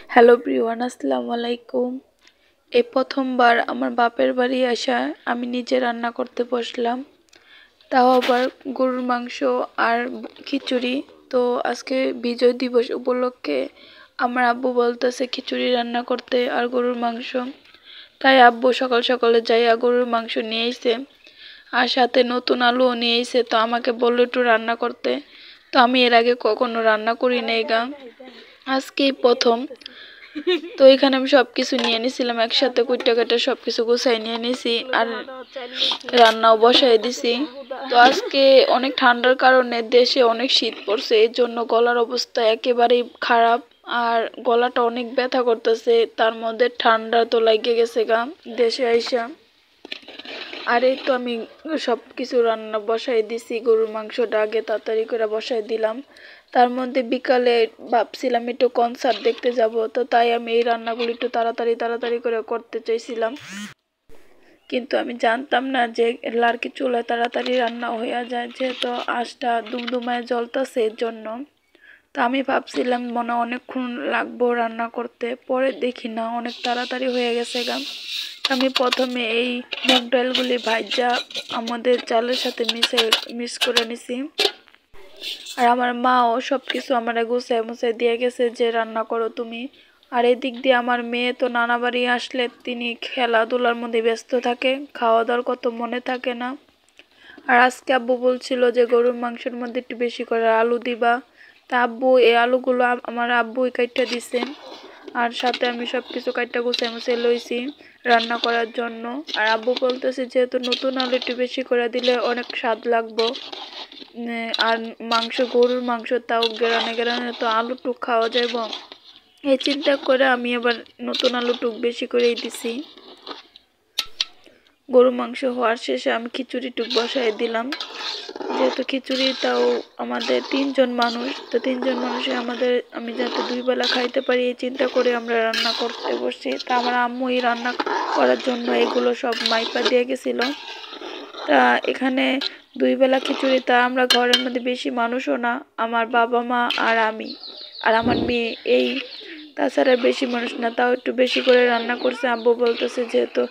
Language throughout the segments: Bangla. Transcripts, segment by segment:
হ্যালো প্রিয়ান, আসসালামু আলাইকুম। এই প্রথমবার আমার বাপের বাড়ি আসা আমি নিজে রান্না করতে বসলাম, তাও আবার গরুর মাংস আর খিচুড়ি। তো আজকে বিজয় দিবস উপলক্ষে আমার আব্বু বলতেছে খিচুড়ি রান্না করতে আর গরুর মাংস। তাই আব্বু সকাল সকালে যাইয়া গরুর মাংস নিয়ে এসে আর সাথে নতুন আলুও নিয়ে এসে, তো আমাকে বললো একটু রান্না করতে। তো আমি এর আগে কখনো রান্না করি নাই গা, আজকেই প্রথম। তো এখানে আমি সবকিছু নিয়ে নিছিলাম একসাথে, কুইটা কাটা সবকিছু গুছাই নিয়ে নিছি আর রান্নাও বসাই দিছি। তো আজকে অনেক ঠান্ডার কারণে দেশে অনেক শীত পড়ছে, এর জন্য গলার অবস্থা একেবারেই খারাপ আর গলাটা অনেক ব্যথা করতেছে। তার মধ্যে ঠান্ডা তো লাগে গেছে গা দেশে আইসা। আর এই তো আমি সব কিছু রান্না বসাই দিছি, গরুর মাংসটা আগে তাড়াতাড়ি করে বসাই দিলাম। তার মধ্যে বিকালে ভাবছিলাম একটু কনসার্ট দেখতে যাব, তো তাই আমি এই রান্নাগুলো একটু তাড়াতাড়ি করে করতে চাইছিলাম। কিন্তু আমি জানতাম না যে লার্কি চুলায় তাড়াতাড়ি রান্না হয়ে যায়, যেহেতু আঁচটা দুমদুমায় জ্বলতেছে এর জন্য। তা আমি ভাবছিলাম মনে অনেকক্ষণ লাগবো রান্না করতে, পরে দেখি না অনেক তাড়াতাড়ি হয়ে গেছে গা। আমি প্রথমে এই মুগ ডালগুলি ভাজা আমাদের চালের সাথে মিক্স করে নিছি। আর আমার মাও সব কিছু আমার গুছাই মুছাই দিয়ে গেছে যে রান্না করো তুমি। আর এদিক দিয়ে আমার মেয়ে তো নানা বাড়ি আসলে তিনি খেলাধুলার মধ্যে ব্যস্ত থাকে, খাওয়া দাওয়ার কত মনে থাকে না। আর আজকে আব্বু বলছিল যে গরুর মাংসের মধ্যে একটু বেশি করে আলু দিবা, তা আব্বু এই আলুগুলো আমার আব্বুই কাইটা দিছে। আর সাথে আমি সব কিছু কাইটা গুছাই মুছাই লইছি রান্না করার জন্য। আর আব্বু বলতেছে যেহেতু নতুন আলু একটু বেশি করে দিলে অনেক স্বাদ লাগবো। আর মাংস, গরুর মাংস, তাও গেরানে গেরানে তো আলু টুক খাওয়া যাইব, এই চিন্তা করে আমি আবার নতুন আলু টুক বেশি করেই দিছি। গরু মাংস হওয়ার শেষে আমি খিচুড়ি টুক বসাই দিলাম, যেহেতু খিচুড়ি তাও আমাদের 3 জন মানুষ, তো 3 জন মানুষে আমাদের আমি যাতে 2 বেলা খাইতে পারি এই চিন্তা করে আমরা রান্না করতে বসছি। তা আমার আম্মুই রান্না করার জন্য এগুলো সব মাইপা দিয়ে গেছিল। তা এখানে 2 বেলা খিচুড়ি, তা আমরা ঘরের মধ্যে বেশি মানুষও না, আমার বাবা মা আর আমি আর আমার মেয়ে, এই তাছাড়া বেশি মানুষ না, তাও একটু বেশি করে রান্না করছে। আব্বু বলতেছে যেহেতু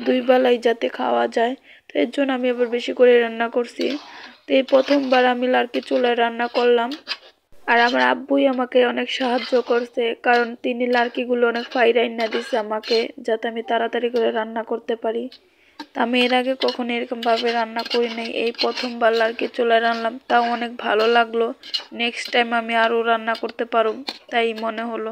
2 বেলাই যাতে খাওয়া যায়, তো এর জন্য আমি আবার বেশি করে রান্না করছি। তো এই প্রথমবার আমি লার্কি চুলায় রান্না করলাম। আর আমার আব্বুই আমাকে অনেক সাহায্য করছে, কারণ তিনি লার্কিগুলো অনেক ফাইরাইন না দিছে আমাকে, যাতে আমি তাড়াতাড়ি করে রান্না করতে পারি। তা আমি এর আগে কখনো এরকমভাবে রান্না করি নাই, এই প্রথমবার লার্কি চুলায় রান্নালাম, তাও অনেক ভালো লাগলো। নেক্সট টাইম আমি আরও রান্না করতে পারব তাই মনে হলো।